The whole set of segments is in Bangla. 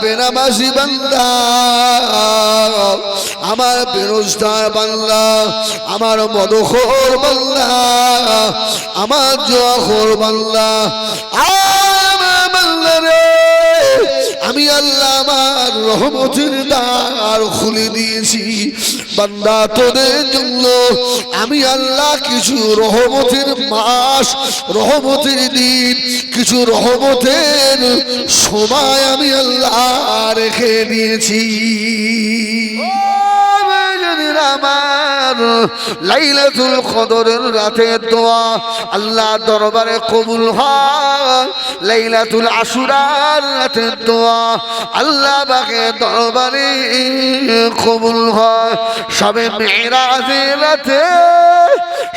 বেনামাজি বান্দা, আমার বেরোজগার বান্দা, আমার মদখোর বান্দা, আমার জুয়াখোর বান্দা, আমার বান্দা রে, আমি আল্লাহ আমার রহমতের দ্বার খুলে দিয়েছি। বান্দা তোদের জন্য আমি আল্লাহ কিছু রহমতের মাস, রহমতের দিন, কিছু রহমতের সময় আমি আল্লাহ রেখে দিয়েছি। আমার লাইলাতুল কদরের রাতের দোয়া আল্লাহ দরবারে কবুল হয়। লাইলাতুল আশুরার রাতের দোয়া আল্লাহ পাকের দরবারে কবুল হয়। সবে মেরাজের রাতে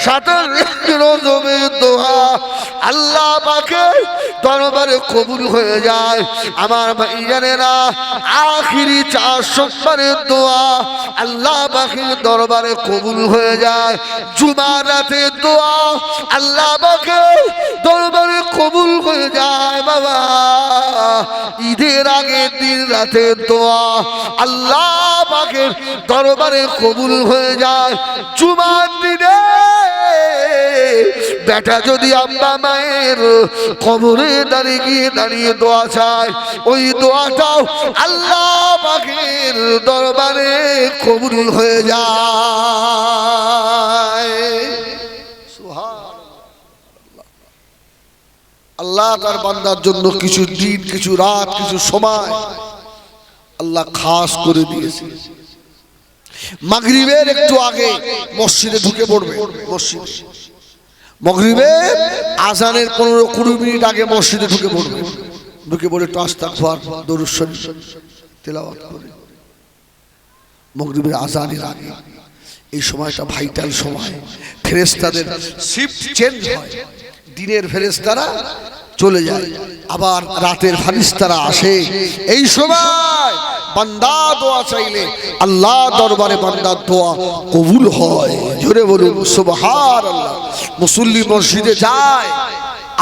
সাতার রজবের দোয়া আল্লাহ পাকের দরবারে কবুল হয়ে যায়। আমার ভাইজানেরা আখিরি 4 সোমবারের দোয়া আল্লাহ পাকের দরবারে কবুল হয়ে যায়। জুমার রাতের দোয়া আল্লাহ পাকের দরবারে কবুল হয়ে যায়। বাবা ঈদের আগের দিন রাতের দোয়া আল্লাহ পাকের দরবারে কবুল হয়ে যায়। জুমার দিনে বেটা যদি আব্বা মায়ের কবরে দাঁড়িয়ে দোয়া চায়, ওই দোয়াটাও আল্লাহ পাকের দরবারে কবুল হয়ে যায়। আল্লাহ তার বান্দার জন্য কিছু দিন, কিছু রাত, কিছু সময় আল্লাহ খাস করে দিয়েছে। মাগরিবের একটু আগে মসজিদে ঢুকে পড়বে। মসজিদে মাগরিবের আজানের 15-20 মিনিট আগে মসজিদে ঢুকে পড়বে। ঢুকে পড়ে একটু আস্তাগফার, দরুদ শরীফ তেলাওয়াত করে মাগরিবের আজানের আগে। এই সময়টা ভাইটাল সময়, ফেরেশতাদের শিফট চেঞ্জ হয়। দিনের ফেরেশতারা চলে যায়, আবার রাতের ফেরেশতারা আসে। এই সময় বান্দা দোয়া চাইলে আল্লাহ দরবারে বান্দার দোয়া কবুল হয়। জোরে বলুন সুবহানাল্লাহ। মুসল্লি মসজিদে যায়,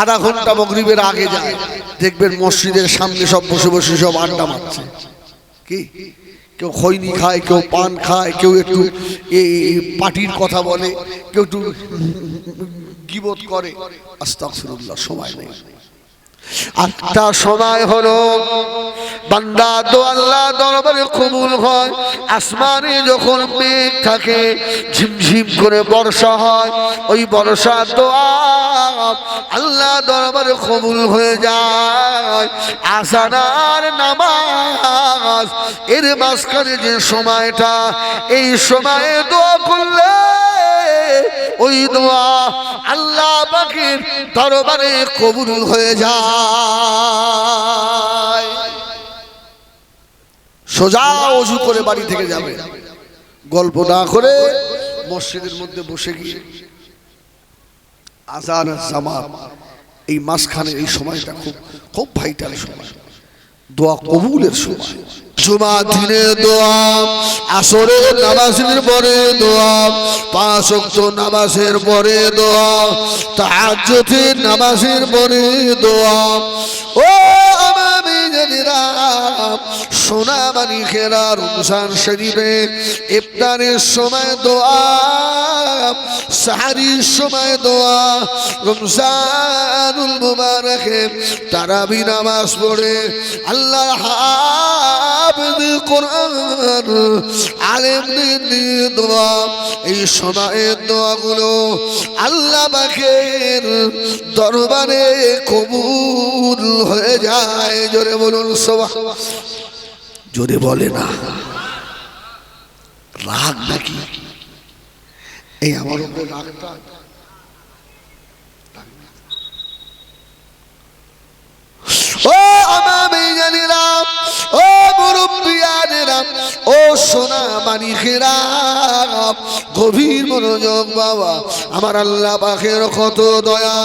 আধা ঘন্টা মাগরিবের আগে যায়, দেখবেন মসজিদের সামনে সব বসে বসে সব আড্ডা মারছে। কি কেউ খৈনি খায়, কেউ পান খায়, কেউ একটু এই পার্টির কথা বলে, কেউ একটু গীবত করে। আস্তাগফিরুল্লাহ, সময় নেই। একটা সময় হলো বান্দা দোয়া আল্লাহ দরবারে কবুল হয়। আসমানে যখন মেঘ থাকে, ঝিমঝিম করে বর্ষা হয়, ওই বর্ষার দোয়া আল্লাহ দরবারে কবুল হয়ে যায়। আযান আর নামাজ এর মাঝখানে যে সময়টা, এই সময়ে দোয়া করলে ওই দোয়া আল্লাহ পাকের দরবারে কবুল হয়ে যায়। সোজা ওযু করে বাড়ি থেকে যাবে, গল্প না করে মসজিদের মধ্যে বসে গিয়ে আযান আর জামাত এই মাঝখানে এই সময়টা খুব ভাইটাল সময়, দোয়া কবুলের সময়। জুমার দিনে দোয়া, আসরের নামাজের পরে দোয়া, 5 ওয়াক্ত নামাজের পরে দোয়া, তাহাজ্জুদের নামাজের পরে দোয়া। ও আমার মেয়েরা, সোনা মানিকেরা, রমজান শরীফে ইফতারের সময় দোয়া, সাহারির সময় দোয়া, রমজানুল মুবারকে তারাবি নামাজ পড়ে আল্লাহ হাফেজ কোরআন আলেমদের দোয়া, এই সময়ের দোয়াগুলো আল্লাহ পাকের দরবারে কবুল হয়ে যায়। জোরে বলুন সুবহানাল্লাহ। জোরে বলে না, রাগ নাকি? এই আমার উপরে রাগটা ও আমার মেয়েরা, ও মুরব্বিয়ানেরা, ও সোনা মানিকেরা, গভীর মনোযোগ বাবা। আমার আল্লাহ পাকের কত দয়া।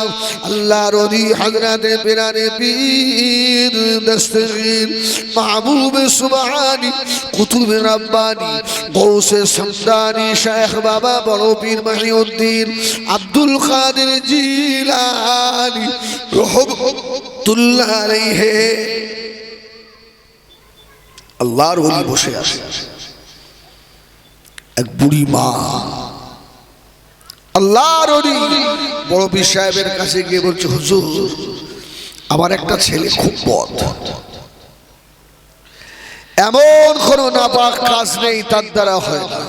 আল্লাহর ওলি হযরতে পিরানে পীর দস্তগীর মাহবুব সুবহানী কুতুব রাব্বানী গৌসে সমদানি শেখ বাবা বড় পীর মহিউদ্দিন আব্দুল কাদের জিলানী রহমাতুল্লাহ আলাইহি আল্লাহর ওলি বসে আছে, এক বুড়ি মা আল্লাহর ওলি বড় পীর সাহেবের কাছে গিয়ে বলছে, হুজুর আমার একটা ছেলে খুব বদ, এমন কোনো নাপাক কাজ নেই তার দ্বারা হয় না,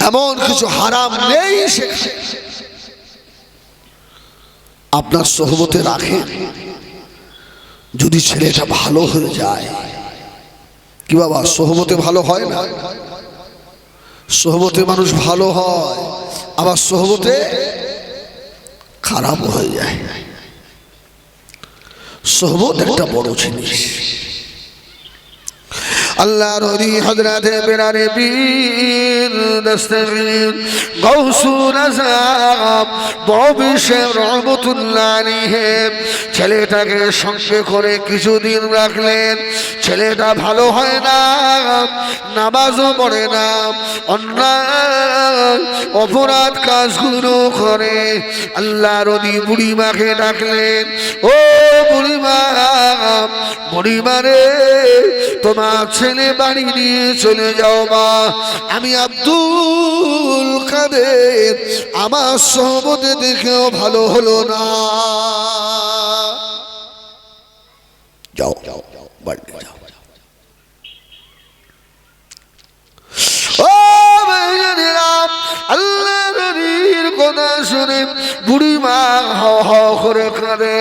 এমন কিছু হারাম নেই সে, আপনার সোহবতে রাখে, যদি ছেলেটা ভালো হয়ে যায়। কি বাবা, সোহবতে ভালো হয় না? সোহবতে মানুষ ভালো হয়, আবার সোহবতে খারাপ হয়ে যায়। সোহবত একটা বড় জিনিস। আল্লাহর ওলি হযরত পিরানে পীর দস্তগীর গাউসুল আযম বড় পীর সাহেব রহমাতুল্লাহ আলাইহি ছেলেটাকে সঙ্গে করে কিছুদিন রাখলেন। ছেলেটা ভালো হয় না, নামাজও পড়ে না, অন্যায় অপরাধ কাজগুলো করে। আল্লাহর ওলি বুড়িমাকে ডাকলেন, ও বুড়িমা, বুড়িমা রে, তোমার ছেলে বাড়ি নিয়ে চলে যাও মা, আমি আব্দুল কাদের আমার সোহবতে দেখেও ভালো হলো না, যাও বাড়ি যাও। ও ভাইজানেরা, আল্লাহর ওলির কথা শুনে বুড়িমা হাও হাও করে কাঁদে,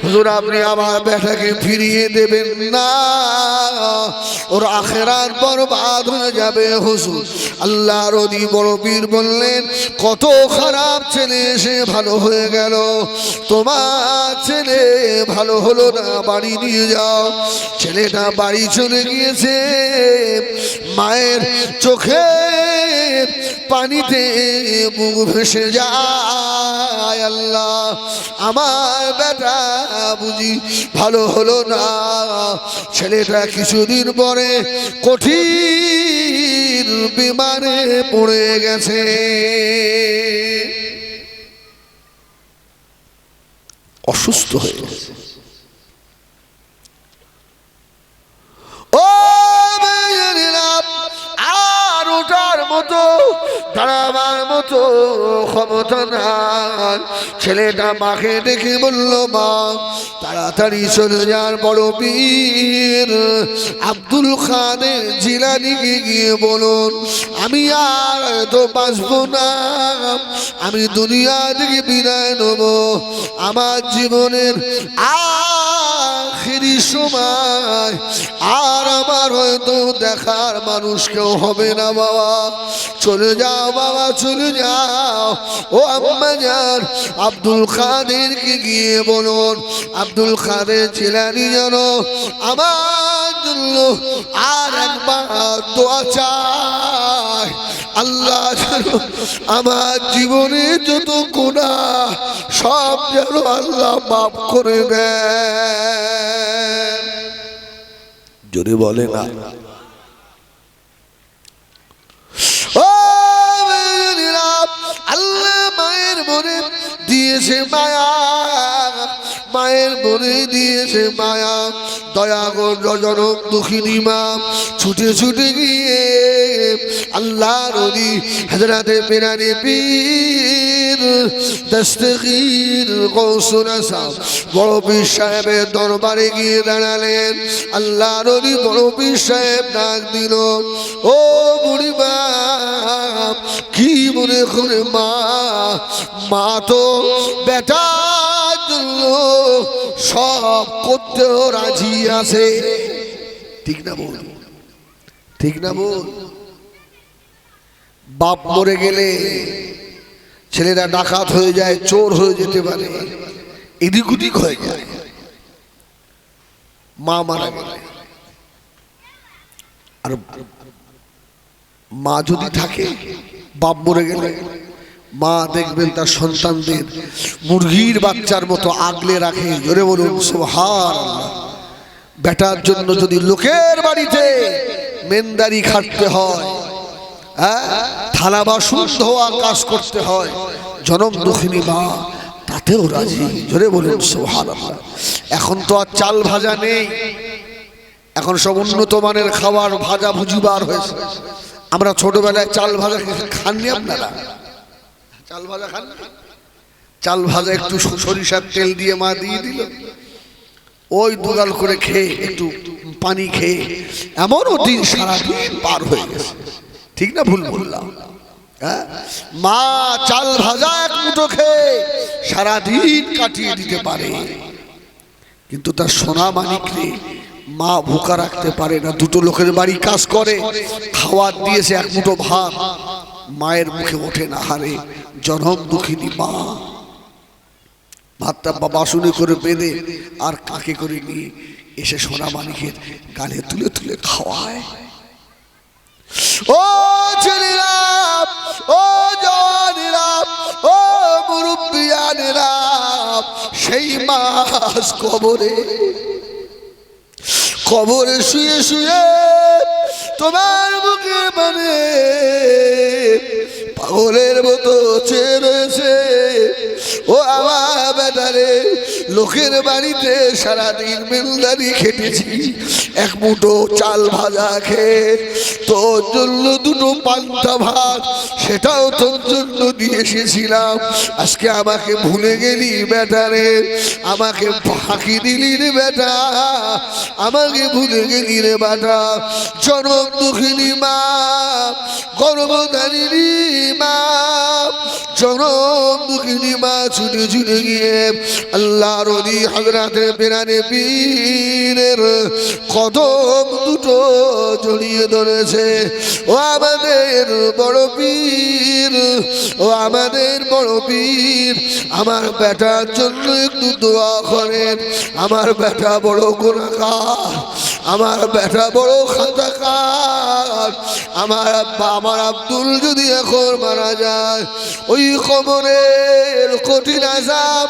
হুজুর আপনি আমার বেটাকে ফিরিয়ে দেবেন না, ওর আখিরাত বরবাদ হয়ে যাবে হুজুর। আল্লাহর ওলি বড় পীর বললেন, কত খারাপ ছেলে এসে ভালো হয়ে গেল, তোমার ছেলে ভালো হলো না, বাড়ি নিয়ে যাও। ছেলেটা বাড়ি চলে গিয়েছে, মায়ের চোখে পানিতে মুখ ভেসে যায়, আল্লাহ আমার বেটা বুঝি ভালো হলো না। ছেলেটা কিছুদিন পরে কঠিন বিমারে পড়ে গেছে, অসুস্থ হয়ে গেছে। ও আর ওটার মতো দাঁড়াবার মতো ক্ষমতা নাই। ছেলেটা মাকে দেখে বলল, মা তাড়াতাড়ি চলে যান বড় পীর আব্দুল কাদের জিলানীকে গিয়ে বলুন, আমি আর তো বাঁচবো না, আমি দুনিয়া থেকে বিদায় নেব, আমার জীবনের আখিরি সময় আর আমার হয়তো দেখার মানুষ কেউ হবে না, বাবা চলে যাও, বাবা চলে যাও। ও আম্মা জান, আব্দুল কাদেরকে গিয়ে বলুন, আব্দুল কাদের জিলানী যেন আমার জন্য আর একবার দোয়া চায়, আল্লাহ যেন আমার জীবনে যত গুনাহ সব যেন আল্লাহ মাফ করে দেন। জোরে বলে না। আল্লাহ মায়ের মনে দিয়েছে মায়া, মায়ের মনে দিয়েছে মায়া, দয়া করে জনক দুঃখিনী মা ছুটে ছুটে গিয়ে আল্লাহর ওলি হযরত পিরানে পীর দস্তগীর গাউসুল আযম বড় পীর সাহেবের দরবারে গিয়ে দাঁড়ালেন। আল্লাহর ওলি বড় পীর সাহেব ডাক দিল, ও বুড়িমা, কি মনে করে মা, মা তো বেটার জন্য সব করতেও রাজি আছে, ঠিক না বল, ঠিক না বল। বাপ মরে গেলে ছেলেরা ডাকাত হয়ে যায়, চোর হয়ে যেতে পারে, এদিক ওদিক হয়ে যায়। মা মারা গেলে আর মা যদি থাকে, বাপ মরে গেলে মা দেখবেন তার সন্তানদের মুরগির বাচ্চার মতো আগলে রাখে। জোরে বলুন সুবহানাল্লাহ। বেটার জন্য যদি লোকের বাড়িতে মেনদারি খাটতে হয়, থালা বাসন ধোয়া কাজ করতে হয়, জনম দুঃখিনী মা তাতেও রাজি। জোরে বলুন সুবহানাল্লাহ। এখন তো আর চাল ভাজা নেই, এখন সব উন্নত মানের খাবার, ভাজা ভুজি বার হয়েছে। আমরা ছোটবেলায় চাল ভাজা খাননি আপনারা? চাল ভাজা খান? চাল ভাজা একটু সরিষার তেল দিয়ে মা দিয়ে দিল, ওই দুগাল করে খেয়ে একটু পানি খেয়ে এমনও দিন সারাদিন পার হয়ে গেছে। ঠিক না ভুল বললাম? হ্যাঁ, মা চাল ভাজা এক মুঠো খেয়ে সারাদিন কাটিয়ে দিতে পারে, কিন্তু তার সোনা মানিকরে মা ভুকা রাখতে পারে না। দুটো লোকের বাড়ি কাজ করে, খাওয়ার দিয়েছে এক মুঠো ভাত, মায়ের মুখে ওঠে না। হারে জনম দুঃখিনী মা, ভাতটা বাসনে করে বেঁধে আর কাকে করে নিয়ে এসে সোনা মানিকের গালে তুলে তুলে খাওয়ায়। ও ছেলেরা, ও জওয়ানেরা, ও মুরব্বিয়ানেরা, সেই মাস কবরে কবরে শুয়ে শুয়ে তোমার মুখে মানে পাগলের মতো চেয়ে রয়েছে। ও আমার বেটারে, লোকের বাড়িতে সারাদিন মেলদারি খেটেছি, এক মুঠো চাল ভাজা খেয়ে তোর জন্য দুটো পান্তা ভাত, সেটাও তোর জন্য দিয়ে এসেছিলাম। আজকে আমাকে ভুলে গেলি বেটারে, আমাকে ফাঁকি দিলি রে বেটা, আমাকে ভুলে গেলি রে বেটা। জনম দুঃখিনী মা, গর্ভধারিণী মা, জনম দুঃখিনী মা ছুটে ছুটে গিয়ে আল্লাহর ওলি হযরতে পেরানে পীরের কদম দুটো জড়িয়ে ধরেছে। ও আমাদের বড় পীর, ও আমাদের বড় পীর, আমার বেটার জন্য একটু দোয়া করেন। আমার বেটা বড় গুনাহগার, আমার বেটা বড় খাতাকার। আমার আব্দুল যদি এখন মারা যায়, ওই কবরের কঠিন আযাব,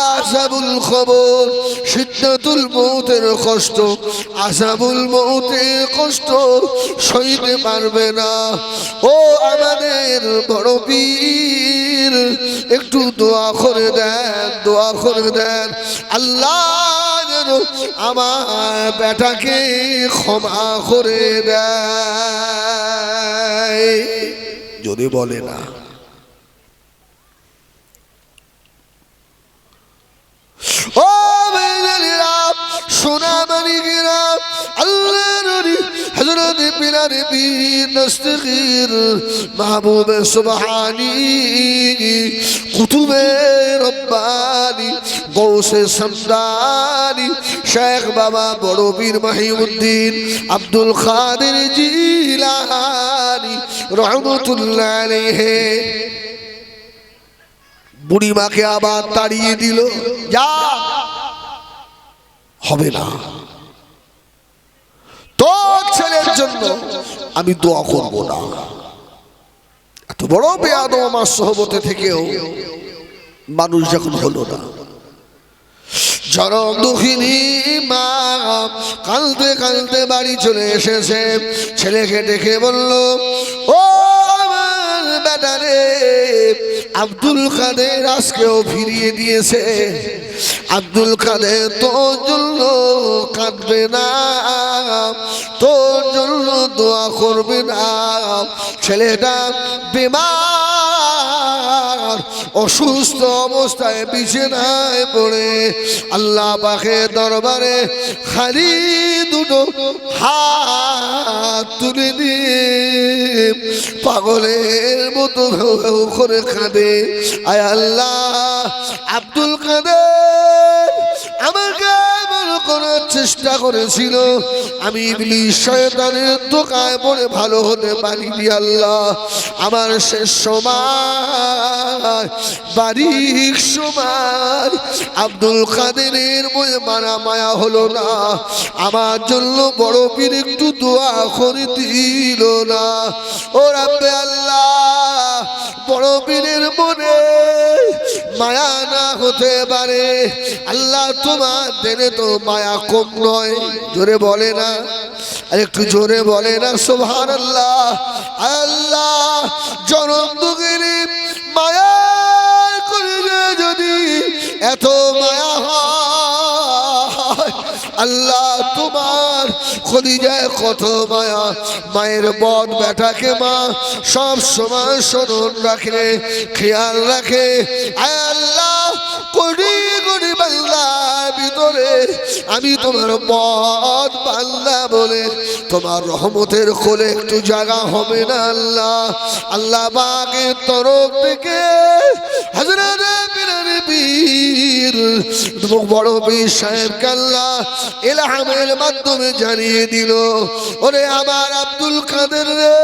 আযাবুল কবর, সিদরাতুল মউতের কষ্ট, আযাবুল মউতের কষ্ট সইতে পারবে না। ও আমাদের বড় পীর, একটু দোয়া করে দেন, দোয়া করে দেন। আল্লাহ যেন আমার বেটাকে ক্ষমা করে দেয়। যদি বলে না ও মেয়েরা, সোনা মানিকেরা, আল্লাহর ওলি হযরত পেরানে পীর দস্তগীর মাহবুব সুবহানী, কুতুবে রব্বানী, গৌসে সমদানী, শেখ বাবা বড় পীর মহিউদ্দিন আব্দুল কাদের জিলানী রহমতুল্লাহ আলাইহি বুড়ি মাকে আবার তাড়িয়ে দিল, যা হবে না, তোর ছেলের জন্য আমি দোয়া করব না। এত বড় বেয়াদব আমার সহবতে থেকেও মানুষ যখন হলো না। জনম দুঃখিনী মা কাঁদতে কাঁদতে বাড়ি চলে এসেছে। ছেলেকে ডেকে বলল, ও আমার বেটারে, আব্দুল কাদের আজকেও ফিরিয়ে দিয়েছে। আব্দুল কাদের তোর জন্য কাঁদবে না, তোর জন্য দোয়া করবে না। ছেলেটা বেমার, অসুস্থ অবস্থায় বিছানায় পড়ে আল্লাহ পাকের দরবারে খালি দুটো হাত তুলে দিয়ে পাগলের মতো ঘেউ ঘেউ করে কাঁদে। আয় আল্লাহ, আব্দুল কাদের আমাকে ভালো করার চেষ্টা করেছিল, আমি ইবলিস শয়তানের ধোঁকায় পড়ে ভালো হতে পারিনি। আল্লাহ, আমার শেষ সময়, বারিক সময় আব্দুল কাদেরের মনে মারা মায়া হলো না, আমার জন্য বড় পীর একটু দোয়া করে দিল না। ও রাব্বে আল্লাহ, বড় পীরের মনে মায়া না হতে পারে, আল্লাহ তোমার দেনে তো মায়া কম নয়। জোরে বলে না, আর একটু জোরে বলে না সুবহানাল্লাহ। আল্লাহ, জনম দুঃখিনী মায়া করে যদি এত মায়া হয়, আল্লাহ তোমার খদিজায় কত মায়া, মায়ের বদ বেটাকে মা সব সময় স্মরণ রাখে, খেয়াল রাখে। আয় আল্লাহ কোটি কোটি বান্দার ভিতরে আমি তোমার বদ বান্দা বলে তোমার রহমতের কোলে একটু জায়গা হবে না আল্লাহ? আল্লাহ পাকের তরফ থেকে হযরত পীর বড় পীর সাহেবকে আল্লাহ ইলহামের মাধ্যমে জানিয়ে দিল, ওরে আমার আব্দুল কাদের রে,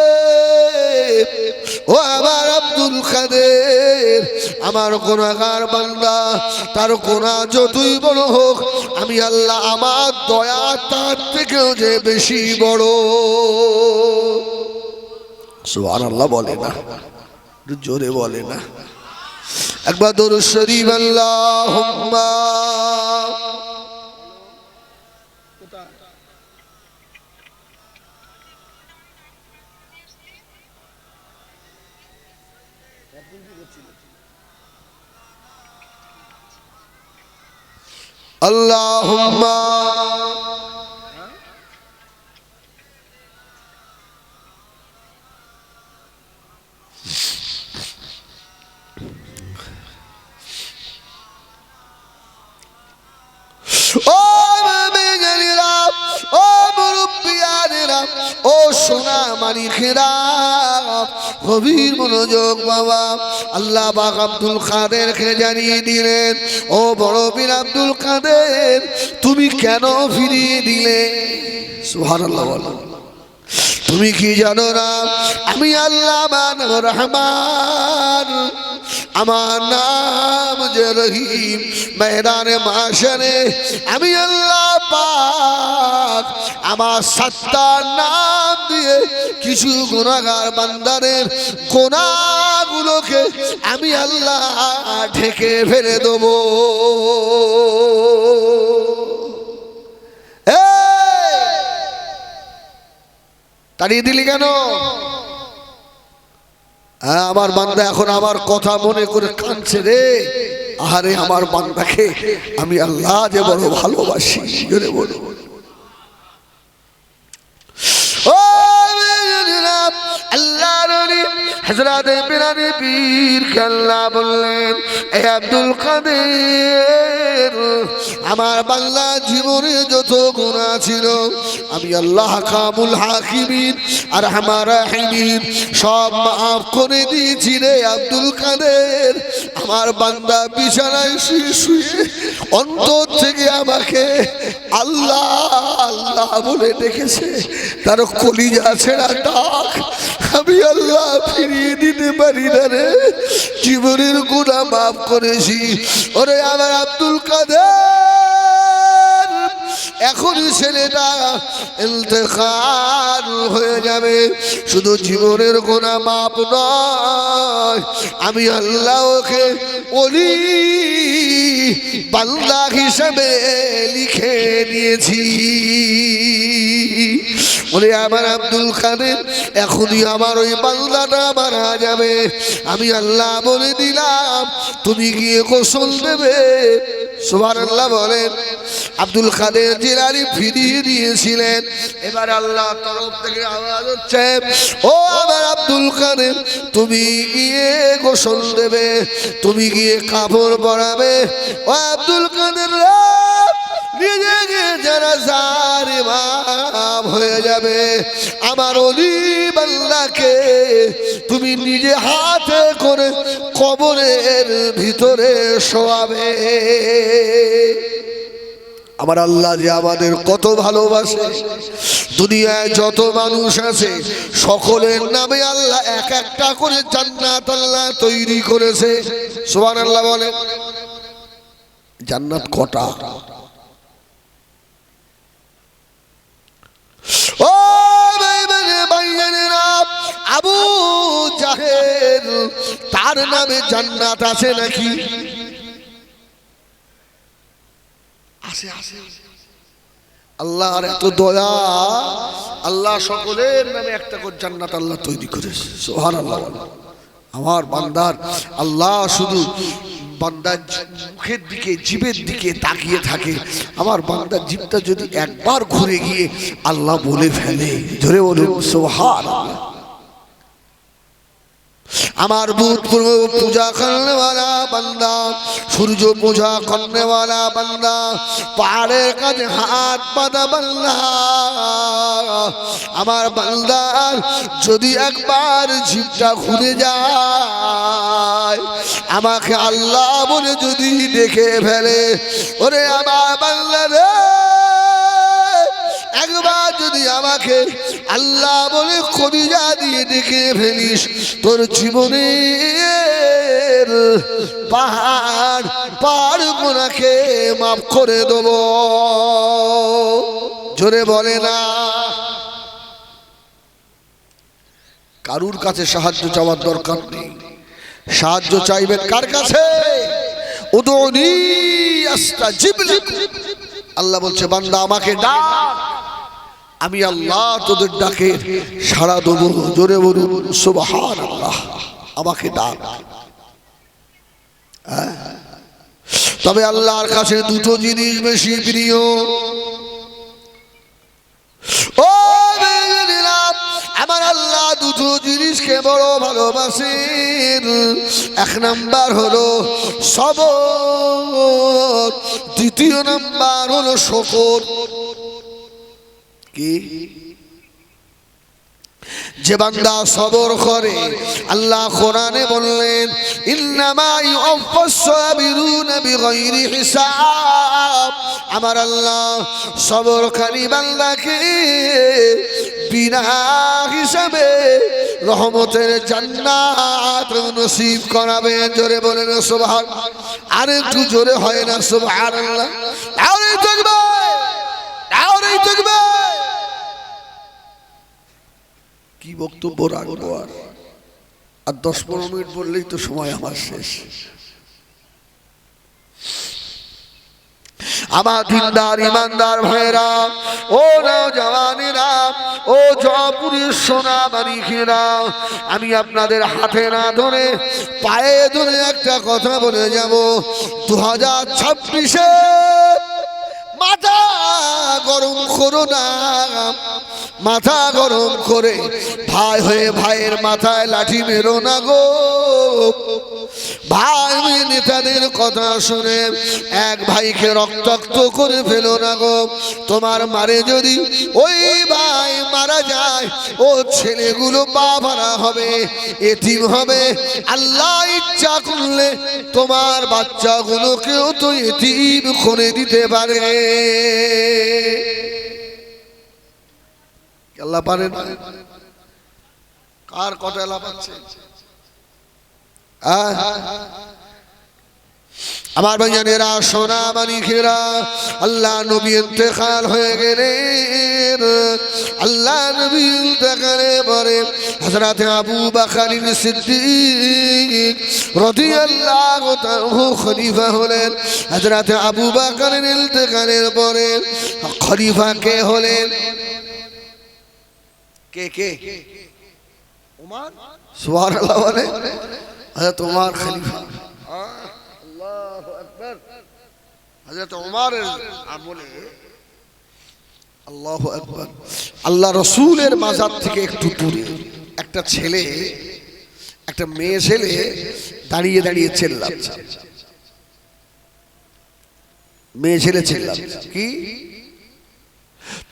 ও আমার আব্দুল কাদের, আমার গুনাহগার বান্দা, তার গুনাহ যতই বড় হোক আমি আল্লাহ আমার দয়া তার থেকেও যে বেশি বড়। সুবহানাল্লাহ বলে না, জোরে বলে না, একবার দরুদ শরীফ আল্লাহুম্মা। আল্লাহুম্মা ও মেঘেরা, ও মুরব্বিয়ানেরা, ও সোনা মানিকেরা, গভীর মনোযোগ বাবা। আল্লাহ পাক আব্দুল কাদেরকে জানিয়ে দিলেন, ও বড় পীর আব্দুল কাদের, তুমি কেন ফিরিয়ে দিলে? সুবহানাল্লাহ বলো। তুমি কি জানো না আমি আল্লাহ রহমান, আমার নাম যে রহিম, ময়দানে মাশরে আমি আল্লাহ পাক আমার সত্তার নাম দিয়ে কিছু গুনাহগার বান্দাদের গুনাহগুলোকে আমি আল্লাহ ঢেকে ফেলে দেবো। তাড়িয়ে দিলি কেন? আমার বান্দা এখন আমার কথা মনে করে কাঁদছে রে। আরে আমার বান্দাকে আমি আল্লাহ যে বড় ভালোবাসি, জোরে বলো। ও আল্লাহ হযরত পীর আল্লাহ বললেন, এ আব্দুল কাদের, আমার বান্দা জীবনে যত গুনাহ ছিল আমি আল্লাহ হাকামুল হাকিমিন আর আমার রাহিমিন সব মাফ করে দিয়েছি রে আব্দুল কাদের। আমার বান্দা বিছানায় শুয়ে শুয়ে অন্তর থেকে আমাকে আল্লাহ আল্লাহ বলে ডেকেছে, তার কলিজা ছেঁড়া ডাক আমি আল্লাহ ফিরিয়ে দিতে পারি না রে। জীবনের গুনাহ মাফ করেছি। ওরে আমার আব্দুল কাদের, এখনই ছেলেটা ইন্তেকাল হয়ে যাবে, শুধু জীবনের গুনাহ মাফ নয়, আমি আল্লাহ ওকে ওলি বান্দা হিসেবে লিখে নিয়েছি। বলে আমার আব্দুল কাদের, এখনই আমার ওই বান্দাটা মারা যাবে, আমি আল্লাহ বলে দিলাম তুমি গিয়ে গোসল দেবে। সুবহানাল্লাহ বলেন। আব্দুল কাদের জিলানী ফিরিয়ে দিয়েছিলেন। এবার আল্লাহ তরফ থেকে আওয়াজ হচ্ছে, ও আমার আব্দুল কাদের, তুমি গিয়ে গোসল দেবে, তুমি গিয়ে কাপড় পরাবে। ও আব্দুল কাদের নিজেকে যারা জার ইমাম হয়ে যাবে, আমার ওলি বান্দাকে তুমি নিজে হাতে করে কবরের ভিতরে শোয়াবে। আমার আল্লাহ যে আমাদের কত ভালোবাসে, দুনিয়ায় যত মানুষ আছে সকলের নামে আল্লাহ এক একটা করে জান্নাত আল্লাহ তৈরি করেছে। সুবহানাল্লাহ বলে। জান্নাত কটা? ও আবু জাহেল তার নামে জান্নাত আছে নাকি? আছে আছে। আল্লাহর এত দয়া, আল্লাহ সকলের নামে একটা করে জান্নাত আল্লাহ তৈরি করেছে। সুবহানাল্লাহ। আমার বান্দার আল্লাহ শুধু বান্দার মুখের দিকে জিভের দিকে তাকিয়ে থাকে আমার বান্দার জিভটা যদি একবার ঘুরে গিয়ে আল্লাহ বলে ফেলে ধরে বলুন সুবহানাল্লাহ আমার বুত পূজা करने वाला बंदा সূর্য পূজা करने वाला बंदा পাহাড়ের কাছে হাত পাতা বান্দা আমার বান্দার যদি একবার জিভটা ঘুরে যায় আমাকে আল্লাহ বলে যদি ডেকে ফেলে ওরে আমার বান্দা রে একবার যদি আমাকে আল্লাহ বলে কলিজা দিয়ে ডেকে ফেলিস তোর জীবনের পাহাড় পাহাড় গুনাহকে মাফ করে দেব জোরে বলে না কারুর কাছে সাহায্য চাওয়ার দরকার নেই সাহায্য চাইবেন কার কাছে উদুনি আস্তাজিব লাকুম আল্লাহ বলছে বান্দা আমাকে ডাক আমি আল্লাহ তোদের ডাকে সাড়া দেব জোরে বলুন সুবহানাল্লাহ আমাকে ডাক তবে আল্লাহর কাছে দুটো জিনিস বেশি প্রিয় ও আমার আল্লাহ দুটো জিনিসকে বড় ভালোবাসেন এক নাম্বার হলো সবর দ্বিতীয় নাম্বার হলো শুকর কি যে বান্দা সবর করে আল্লাহ কোরআনে বললেন ইন্নামা ইউফাস সাবিরুনা বিগাইরি হিসাব আমার আল্লাহ সবরকারী বান্দাকে বিনা হিসাবে রহমতের জান্নাত নসিব করাবেন জোরে বলেন সুবহানাল্লাহ আর একটু জোরে হয় না সুবহানাল্লাহ আরে তাকবীর আরে তাকবীর কি বক্তব্য রাখবো আর 10-15 মিনিট বললেই তো সময় আমার শেষ আমার দিনদার ইমানদার ভাইরা ও নওজওয়ানেরা ও জয়পুরের সোনা মানিকেরা আমি আপনাদের হাতে না ধরে পায়ে ধরে একটা কথা বলে যাব 2026-এ মাথা গরম করো না মাথা গরম করে ভাই হয়ে ভাইয়ের মাথায় লাঠি মেরো না গো ভাই নেতাদের কথা শুনে এক ভাইকে রক্তাক্ত করে ফেলো না গো তোমার মারে যদি ওই ভাই মারা যায় ও ছেলেগুলো বাবারা হবে এতিম হবে আল্লাহ ইচ্ছা করলে তোমার বাচ্চাগুলোকেও তো এতিম করে দিতে পারে আল্লাহ পারে না কার কথা আল্লাহ পাচ্ছে আমার ভাইজানেরা সোনা মানিকেরা আল্লাহ নবী ইন্তেকাল হয়ে গেলেন আল্লাহ নবী ইন্তেকালের পরে হযরত আবু বকর সিদ্দিক রাদিয়াল্লাহু তাআলা খলিফা হলেন হযরত আবু বকর ইন্তেকালের পরে খলিফা কে হলেন কে কে উমর সুবহানাল্লাহ বলে হযরত উমর খলিফা আল্লাহু আকবার হযরত উমরের আমলে আল্লাহু আকবার আল্লাহ রাসূলের মাজার থেকে একটু দূরে একটা ছেলে একটা মেয়ে ছেলে দাঁড়িয়ে দাঁড়িয়ে চিল্লাচ্ছে মেয়ে ছেলে চিল্লাচ্ছে কি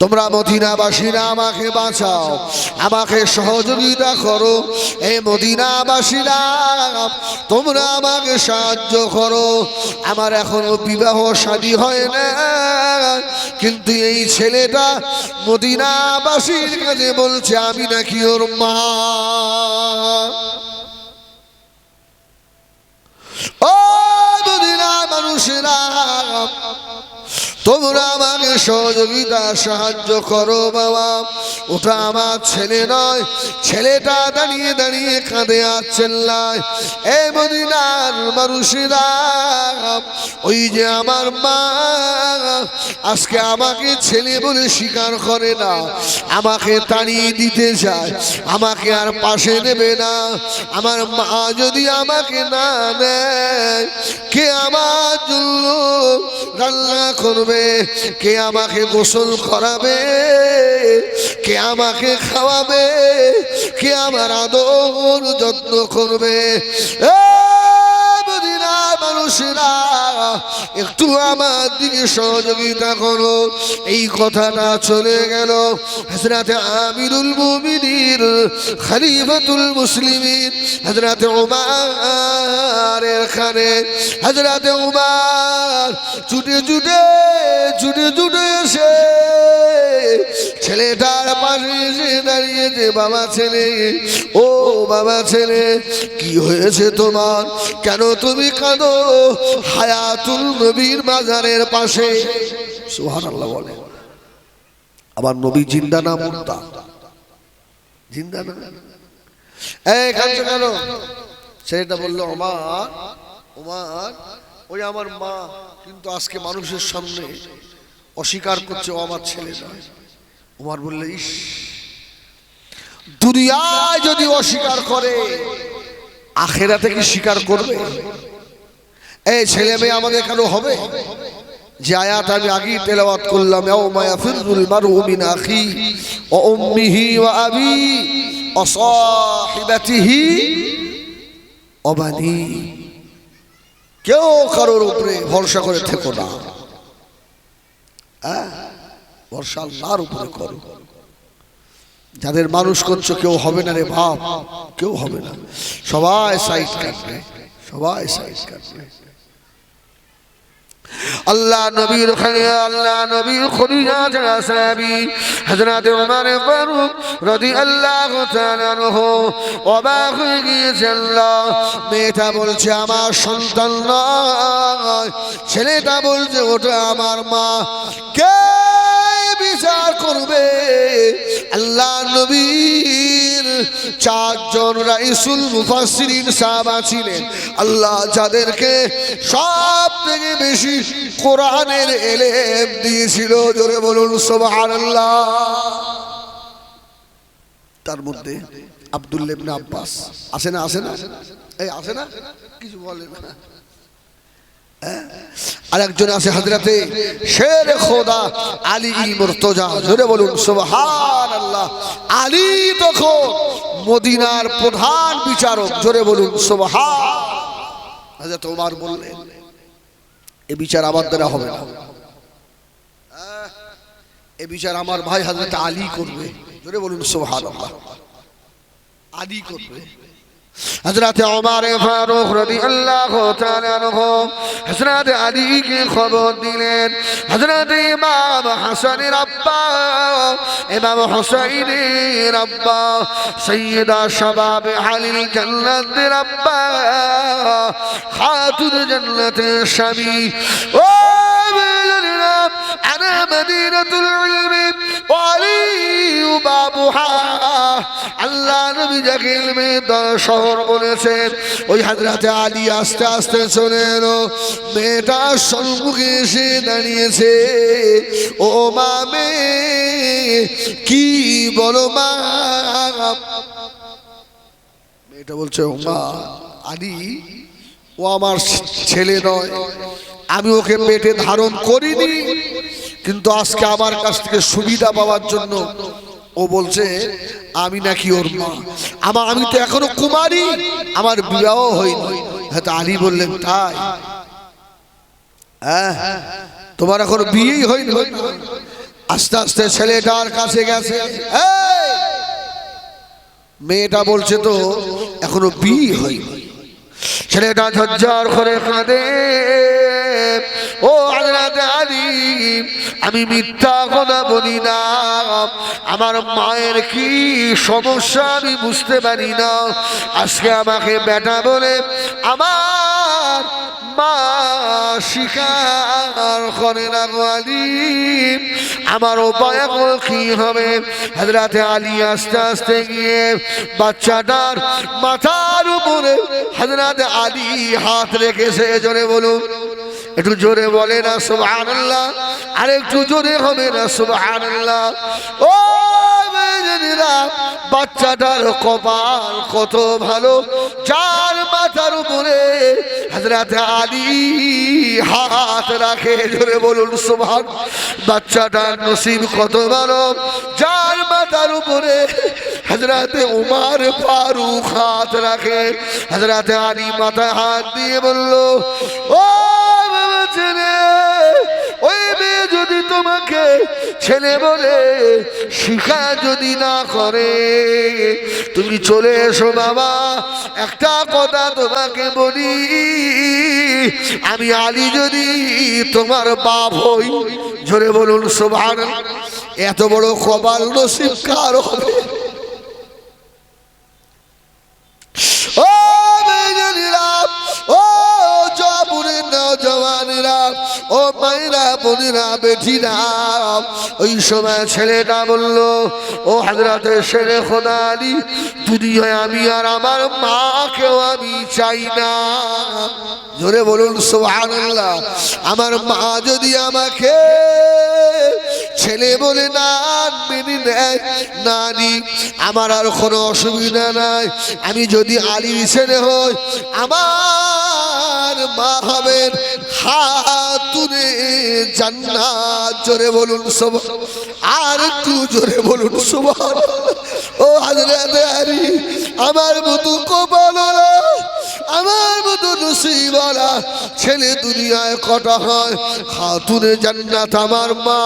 তোমরা মদিনাবাসীরা আমাকে বাঁচাও আমাকে সহযোগিতা করো এই মদিনাবাসীরা তোমরা আমাকে সাহায্য করো আমার এখনো বিবাহ শাদী হয় না কিন্তু এই ছেলেটা মদিনাবাসীর কাছে বলছে আমি নাকি ওর মা ও মদিনা মানুষেরা তোমরা আমাকে সহযোগিতা সাহায্য করো বাবা। ওটা আমার ছেলে নয়, ছেলেটা দাঁড়িয়ে দাঁড়িয়ে কাঁদে আর চেল্লায়, এই মদিনার মানুষেরা, ওই যে আমার মা আজকে আমাকে ছেলে বলে স্বীকার করে না, আমাকে তাড়িয়ে দিতে চায়, আমাকে আর পাশে নেবে না। আমার মা যদি আমাকে না নেয়, কে আমার জন্য রান্না করবে, কে আমাকে গোসল করাবে, কে আমাকে খাওয়াবে, কে আমার আদর যত্ন করবে? মানুষেরা একটু আমার দিকে সহযোগিতা করো। এই কথাটা চলে গেল হযরত আমিরুল মুমিনিন খলিফাতুল মুসলিমিন হযরত উমারের খানে। হযরত উমার ছুটে ছুটে ছুটে ছুটে এসে ছেলেটার পাশে এসে দাঁড়িয়েছে। বাবা ছেলে, ও বাবা ছেলে, কি হয়েছে তোমার? কেন তুমি কাঁদো হায়াতুল নবীর মাজারের পাশে? সুবহানাল্লাহ বলে। আবার নবী জিন্দা না মুর্দা? জিন্দা না। এই কাঁদছো কেন? ছেলেটা বললো, ওমর ওমর, ওই আমার মা কিন্তু আজকে মানুষের সামনে অস্বীকার করছে ও আমার ছেলে নয়। ওমর বললে, ইস, দুনিয়ায় যদি অস্বীকার করে আখিরাতে কি স্বীকার করবে? এই ছেলে মেয়ে আমাদের কেন হবে? যে আয়াত আমি আগেই তেলাওয়াত করলাম, ইয়াউমা ইয়াফিরুল মারউ মিন আখি ওয়া উম্মিহি ওয়া আবি ওয়া সাহিবাতিহি ওয়া বানি। কেউ কারোর উপরে ভরসা করে থেকো না, ভরসা আল্লাহর উপরে করো। যাদের মানুষ করছো কেউ হবে না রে বাপ, কেউ হবে না। সবাই সাইড কাটবে, সবাই সাইড কাটবে। আল্লাহ নবীর খালিয়া, আল্লাহ নবীর খলিফা সাহাবী হযরত ওমর ফারুক রাদিয়াল্লাহু তাআলা আনহু অবাক হয়ে গিয়েছেন। মেয়েটা বলছে আমার সন্তান নয়, ছেলেটা বলছে ওটা আমার মা। কে বিচার করবে? আল্লাহ নবীর চারজন রাইসুল মুফাসসিরিন সাহাবা ছিলেন, আল্লাহ যাদেরকে সব থেকে বেশি কোরআনের ইলম দিয়েছিল, জোরে বলুন সুবহানাল্লাহ। তার মধ্যে আব্দুল্লাহ ইবনে আব্বাস আছে না? আছে না? এই আছে না? কিছু বলে না। আরেকজন আছে হযরতে শের খোদা আলী মুর্তজা, জোরে বলুন সুবহানাল্লাহ। আলী তখন মদিনার প্রধান বিচারক, জোরে বলুন সুবহান। হযরত ওমর বললেন, এই বিচার আমার দ্বারা হবে না, এই বিচার আমার ভাই হযরত আলী করবে, জোরে বলুন সুবহানাল্লাহ। আলী করবে। হযরত ওমর ফারুক রাদিয়াল্লাহু তাআলা আনহু হযরত আলীকে খবর দিলেন। হযরত ইমাম হাসানের আব্বা, ইমাম হুসাইনের আব্বা, সাইয়্যিদা শাবাব আহলিল জান্নাতের আব্বা, খাতুন জান্নাতের স্বামী, ও মেয়েরা, আনা মদিনাতুল ইলমি ওয়া আলী বাবুহা। আল্লাহ নবী যাকে ইলমের শহর বলেছেন, ওই হযরত আলী আস্তে আস্তে চলে এলো। মেয়েটা সম্মুখে এসে দাঁড়িয়েছে। ও মা, কি বলো মা? মেয়েটা বলছে, ও মা, আলী ও আমার ছেলে নয়, আমি ওকে পেটে ধারণ করিনি, কিন্তু আজকে আমার কাছ থেকে সুবিধা পাওয়ার জন্য ও বলছে আমি নাকি ওর মা। আমি তো এখনো কুমারী, আমার বিবাহ হয়নি। হয়তো আলী বললেন, তাই? তোমার এখনো বিয়েই হয়নি? আস্তে আস্তে ছেলেটার কাছে গেছে। মেয়েটা বলছে তো এখনো বিয়ে হয়নি। ছেলেটা ঝরঝর করে কাঁদে। ও হযরত আলী, আমি মিথ্যা কথা বলি না, আমার মায়ের কি সমস্যা আমি বুঝতে পারি না। আজকে আমাকে বেটা বলে আমার মা স্বীকার করে না গো আলী, আমার উপায় এখন কি হবে? হযরতে আলী আস্তে আস্তে গিয়ে বাচ্চাটার মাথার উপরে হযরতে আলী হাত রেখেছে। জোরে বলুন, একটু জোরে বলে না সুবহানাল্লাহ, আর একটু জোরে হবে না সুবহানাল্লাহ। ও মেয়েরা, বাচ্চাটার কপাল কত ভালো, যার মাথার উপরে হযরতে আলী হাত রাখে। জোরে বলুন সুবহান। বাচ্চাটার নসিব কত ভালো, যার মাথার উপরে হযরতে উমর ফারুক হাত রাখে। হযরতে আলী মাথায় হাত দিয়ে বলল, ও বাবা ছেলে, ওই মেয়ে যদি তোমাকে ছেলে বলে শিখা যদি না করে, তুমি চলে এসো বাবা। একটা কথা তোমাকে বলি, আমি আলী যদি তোমার বাপ হই, জোরে বলুন সুবহানাল্লাহ, এত বড় কপাল নসিব কার হবে? ও মেয়েরা, ও নওজওয়ানেরা, ও মায়েরা, বোনেরা, বেটিরা, ওই সময় ছেলেটা বলল, ও হযরতে শেরে খোদা আলী, দুনিয়ায় আমি আর আমার মাকেও আমি চাই না। জোরে বলুন সুবহানাল্লাহ। আমার মা যদি আমাকে ছেলে বলে না মেনে নেয়, নানি, আমার আর কোনো অসুবিধা নাই। আমি যদি আলীর ছেলে হই, আমার মা হবেন খাতুনে জান্নাত। জোরে বলুন সুবহান। আর একটু জোরে বলুন সুবহান। ও হযরতে আলী, আমার মতো কপালওয়ালা, আমার মতো নসিবওয়ালা ছেলে দুনিয়ায় কটা হয়? খাতুনে জান্নাত আমার মা।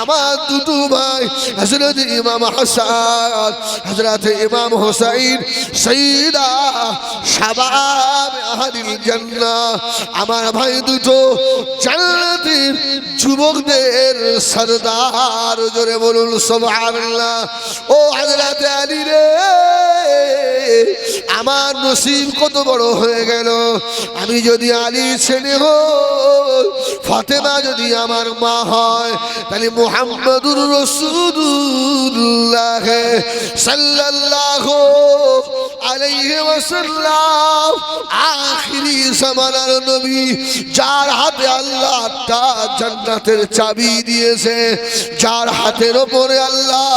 আমার দুটো ভাই হযরত ইমাম হাসান, হযরত ইমাম হুসাইন, সাইয়্যিদা শাবাব আহলিল জান্নাহ, আমার ভাই দুটো জান্নাতের যুবকদের সরদার। জোরে বলুন সুবহানাল্লাহ। ও হযরত আলী রে, আমার নসিব কত বড় হয়ে গেল। আমি যদি আলীর ছেলে হই, ফাতেমা যদি আমার মা হয়, তাহলে মুহাম্মাদুর রাসূলুল্লাহ সাল্লাল্লাহু আলাইহি ওয়াসাল্লাম আখিরি জামানার নবী, যার হাতে আল্লাহ তার জান্নাতের চাবি দিয়েছে, যার হাতের উপরে আল্লাহ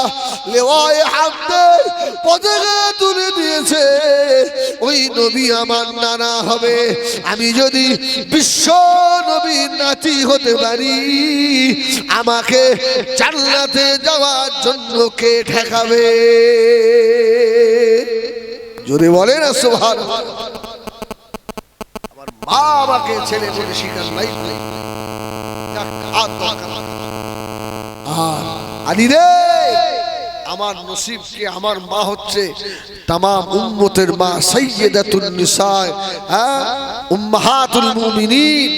লেওয়ায়ে হামদের পতাকা তুলে দিয়েছে, ওই নবী আমার নানা হবে। আমি যদি বিশ্ব নবীর নাতি হতে পারি, আমাকে জান্নাতে যাওয়ার জন্য কে ঠেকাবে? জোরে বলে না সুবহানাল্লাহ। আমার মা আমাকে ছেলে বলে শিখান নাই। আলী রে, আমার নসিবকে আমার মা হচ্ছে তামাম উম্মতের মা, সাইয়্যিদাতুন নিসা, উম্মাহাতুল মুমিনিন,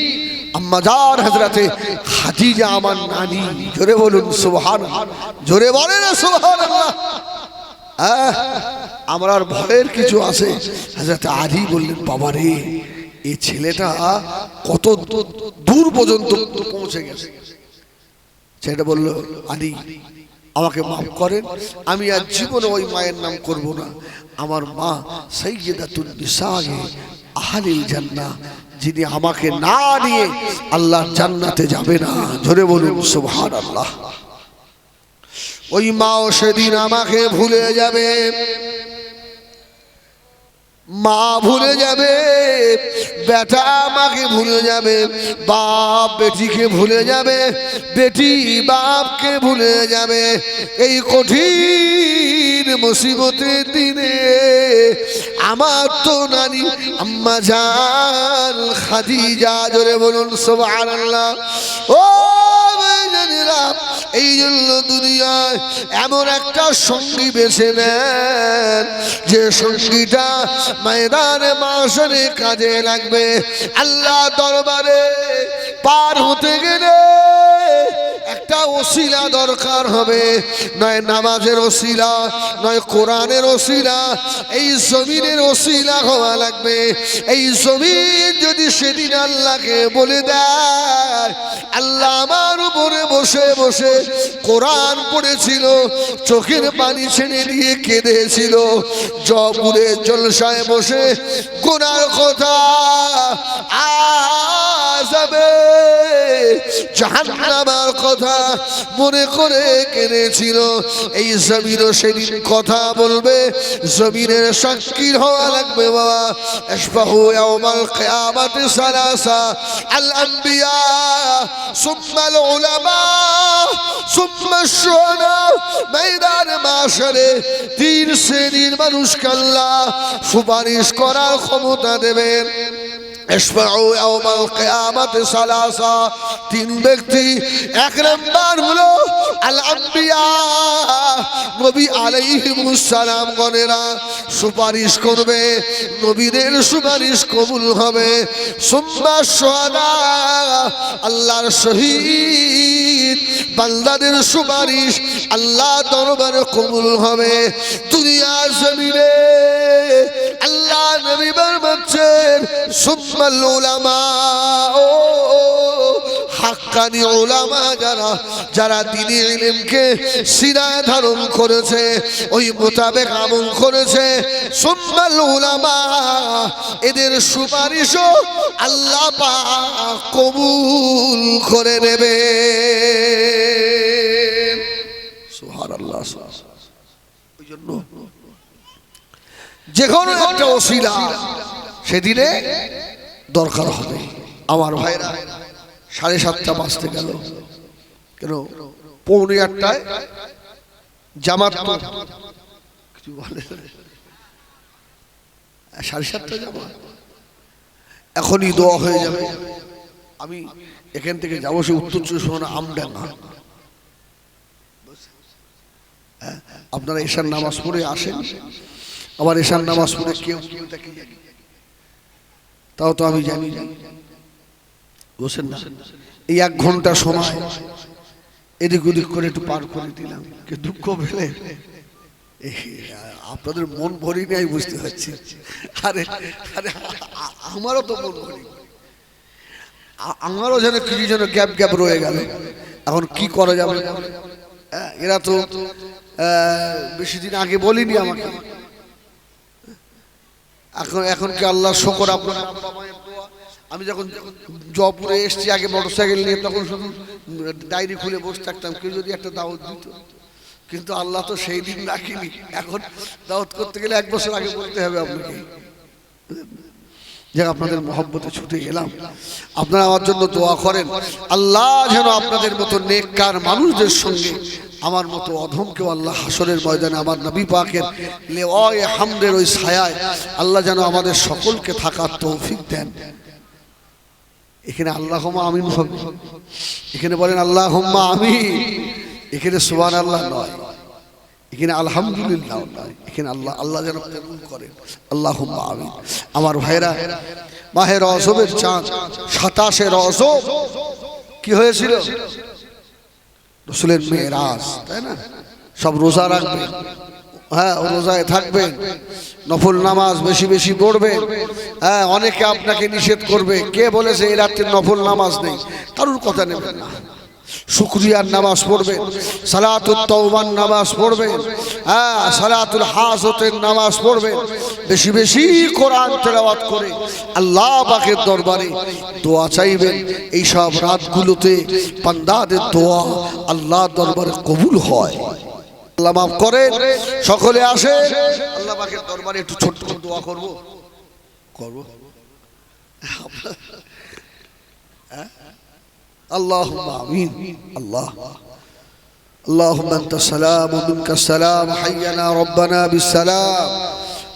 আম্মাজান হযরতে খাদিজা আমার নানি। জোরে বলুন সুবহানাল্লাহ। জোরে বলেন না সুবহানাল্লাহ। আমার আর ভয়ের কিছু আছে? হযরত আলী বললেন, বাবা রে, এই ছেলেটা কত দূর পর্যন্ত পৌঁছে গেছে। ছেলেটা বলল, আলী আমাকে মাফ করেন, আমি আর জীবনে ওই মায়ের নাম করব না। আমার মা সাইয়্যিদাতুন নিসা আহলিল জান্নাহ, যিনি আমাকে না নিয়ে আল্লাহর জান্নাতে যাবে না। জোরে বলুন সুবহানাল্লাহ। ওই মাও সেদিন আমাকে ভুলে যাবে, মা ভুলে যাবে, বেটা আমাকে ভুলে যাবে, বাপ বেটিকে ভুলে যাবে, বেটি বাপকে ভুলে যাবে। এই কঠিন মুসিবতের দিনে আমার তো নানি আম্মা জান খাদিজা। জোরে বলুন সুবহানাল্লাহ। ও ভাইজানেরা, এই জন্য দুনিয়ায় এমন একটা সঙ্গী বেছে নেন, যে সঙ্গীটা ময়দানে মাশরে কাজে লাগবে। আল্লাহ দরবারে পার হতে গেলে একটা একটা ওসিলা দরকার হবে, নয় নামাজের ওসিলা, নয় কোরআনের ওসিলা, এই জমিনের ওসিলা হওয়া লাগবে। এই জমিন যদি সেদিন আল্লাহকে বলে দেয়, আল্লাহ আমার উপরে বসে বসে কোরআন পড়েছিল, চোখের পানি ছেড়ে দিয়ে কেঁদেছিল, জয়পুরের জলসায় বসে গুনার কথা আযাবে জাহান্নামের কথা মনে করে কেঁদেছিল, এই জমিনও সেদিন কথা বলবে। জমিনের সাক্ষী হওয়া লাগবে বাবা। আশফাহু ইয়াউমাল কিয়ামাতি সালাসা, আল আম্বিয়া সুম্মাল উলামা সুম্মাশ শুহাদা। ময়দান মাশরে তিন শ্রেণীর মানুষকে আল্লাহ সুপারিশ করার ক্ষমতা দেবেন। ইশফাউ ইয়াউমাল কিয়ামাতি সালাসা, তিন ব্যক্তি। এক নাম্বার হলো আল আম্বিয়া, নবী আলাইহিমুস সালাম গণেরা সুপারিশ করবে, নবীদের সুপারিশ কবুল হবে। সুম্মা শুহাদা, আল্লাহর শহীদ বান্দাদের সুপারিশ আল্লাহ দরবারে কবুল হবে। দুনিয়ার জমিনে আল্লাহ নবী বলছেন সুম্মাল উলামা, ও হাক্কানি উলামা যারা, যারা দ্বীনি ইলমকে সিনায় ধারণ করেছে, ওই মোতাবেক আমল করেছে, সুম্মাল উলামা, এদের সুপারিশও আল্লাহ পাক কবুল করে নেবে। সুবহানাল্লাহ। ওই জন্য যে কোনো একটা ওসিলা সেদিনে দরকার হবে। আমার ভাইরা 7:30 বাজতে গেল, কেন 7:45 জামাত, তো কিছু বলে 7:30 জামাত, এখনই দোয়া হয়ে যাবে। আমি এখান থেকে যাবো সে উত্তর 24 পরগনা আমডাঙ্গা। আপনারা এশার নামাজ পড়ে আসেন, আবার এশার নামাজ পড়ে কেউ কেউ তাকে তাও তো আমি জানি না, বুঝছেন না? এই 1 ঘন্টা সময় এদিক ওদিক করে একটু পার করে দিলাম, কে দুঃখ পেলে আপনাদের মন ভরি নাই, বুঝতে পারছি। আরে আরে আমারও তো মন ভরি, আমারও যেন কিছু যেন গ্যাপ গ্যাপ রয়ে গেল। এখন কি করা যাবে? এরা তো বেশি দিন আগে বলিনি আমাকে, এখন কি আল্লাহ শুকর। আপনার আমি যখন জয়পুরে এসছি আগে মোটরসাইকেল নিয়ে, তখন শুধু ডায়েরি খুলে বসে থাকতাম, কেউ যদি একটা দাওয়াত দিত। কিন্তু আল্লাহ তো সেই দিন রাখিনি, এখন দাওয়াত করতে গেলে 1 বছর আগে বলতে হবে আপনাকে। যাক, আপনাদের মহব্বতে ছুটে গেলাম, আপনারা আমার জন্য দোয়া করেন। আল্লাহ যেন আপনাদের মতো নেককার মানুষদের সঙ্গে আমার মতো অধমকেও আল্লাহ হাসরের ময়দানে আমার নবী পাকের লেওয়ায়ে হামদের ওই ছায়ায় আল্লাহ যেন আমাদের সকলকে থাকার তৌফিক দেন। এখানে আল্লাহুম্মা আমিন হবে, এখানে বলেন আল্লাহুম্মা আমিন, এখানে সুবহানাল্লাহ নয়, এখানে আলহামদুলিল্লাহ নয়, এখানে আল্লাহ আল্লাহ যেন কবুল করেন। আল্লাহুম্মা আমিন। আমার ভাইরা, মাহে রজবের চাঁদ 27 রজব কি হয়েছিল? রাসূলের মেরাজ, তাই না? সব রোজা রাখবেন, হ্যাঁ রোজায় থাকবেন, নফল নামাজ বেশি বেশি পড়বেন। হ্যাঁ, অনেকে আপনাকে নিষেধ করবে, কে বলেছে এই রাত্রে নফল নামাজ নেই, কারোর কথা নেবেন না। শুকরিয়ার নামাজ পড়বেন, সালাতুত তাওবার নামাজ পড়বেন, হ্যাঁ সালাতুল হাজতের নামাজ পড়বেন, বেশি বেশি কোরআন তেলাওয়াত করে আল্লাহ পাকের দরবারে দোয়া চাইবেন। এই সব রাতগুলোতে বান্দাদের দোয়া আল্লাহ দরবারে কবুল হয়। আল্লাহ মাফ করেন, সকলে আসে আল্লাহ পাকের দরবারে একটু ছোট্ট করে দোয়া করব। اللهم آمين. اللهم أنت السلام ومنك السلام، حينا ربنا بالسلام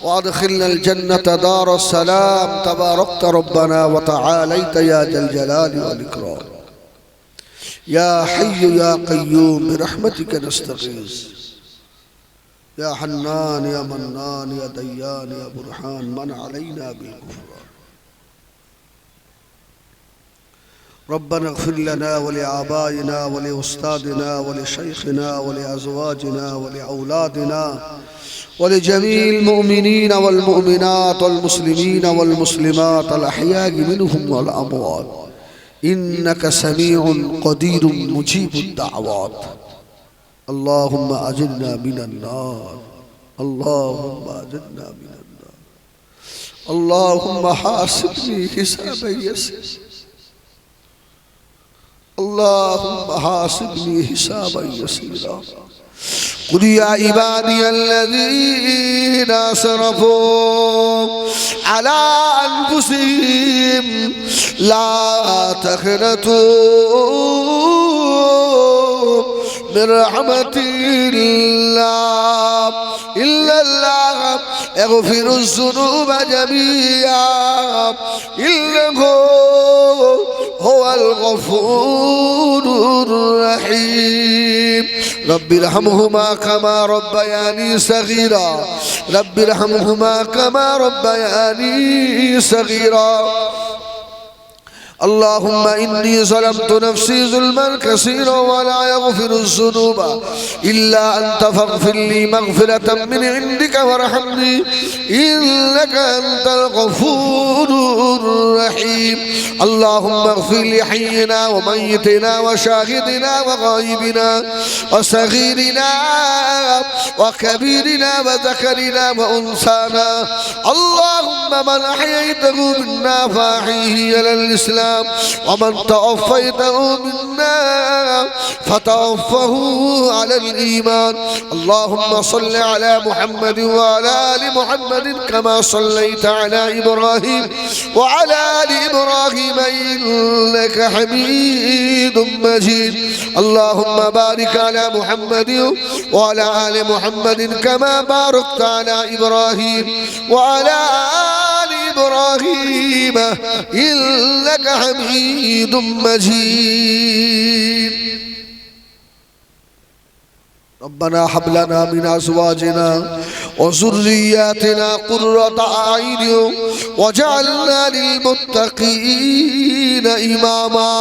وأدخلنا الجنة دار السلام، تباركت ربنا وتعاليت يا ذا الجلال والإكرام، يا حي يا قيوم برحمتك نستغيث، يا حنان يا منان يا ديان يا برهان من علينا بالغفران. ربنا اغفر لنا ولآبائنا ولأستاذنا ولشيخنا ولأزواجنا ولأولادنا ولجميع المؤمنين والمؤمنات والمسلمين والمسلمات الأحياء منهم والأموات إنك سميع قدير مجيب الدعوات اللهم أجرنا من النار اللهم أجرنا من النار اللهم حاسبني حسابا يسيرا اللهم حاسبني حسابا يسيرا قل يا عبادي الذين أسرفوا على أنفسهم لا تقنطوا من رحمة الله إلا الله يغفر الذنوب جميعا إنه هو الغفور الرحيم رب ارحمهما كما ربياني صغيرا رب ارحمهما كما ربياني صغيرا اللهم إني ظلمت نفسي ظلما كثيرا ولا يغفر الذنوب إلا أنت فاغفر لي مغفرة من عندك وارحمني إنك أنت الغفور الرحيم اللهم اغفر لحينا وميتنا وشاهدنا وغائبنا وصغيرنا وكبيرنا وذكرنا وأنثانا اللهم من أحييته منا فأحيه على الإسلام ومن توفيته منا فتوفه على الإيمان اللهم صل على محمد وعلى آل محمد كما صليت على إبراهيم وعلى آل إبراهيم إنك حميد مجيد اللهم بارك على محمد وعلى آل محمد كما باركت على إبراهيم وعلى آل إبراهيم إنك حميد مجيد ربنا هب لنا من أزواجنا وذرياتنا قرة أعين واجعلنا للمتقين إماما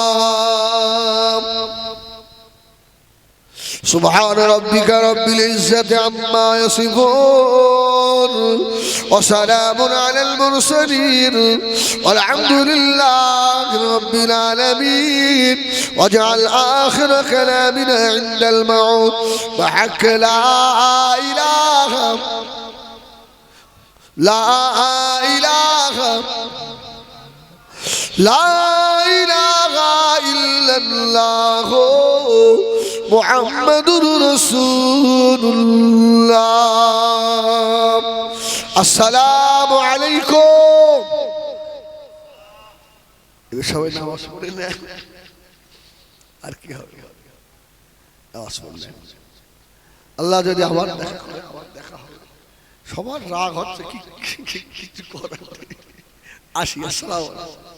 سبحان ربك رب العزة عما يصفون وسلام على المرسلين والحمد لله رب العالمين واجعل آخر كلامنا عند الموت بحق لا إله لا إله لا إله إلا الله محمد رسول الله السلام عليكم সবাই নামাজ পড়ে না আর কি হবে নামাজ পড়লে আল্লাহ যদি আবার দেখা করে আবার দেখা হবে সবার রাগ হচ্ছে কি কিছু করার আসি আসসালামু আলাইকুম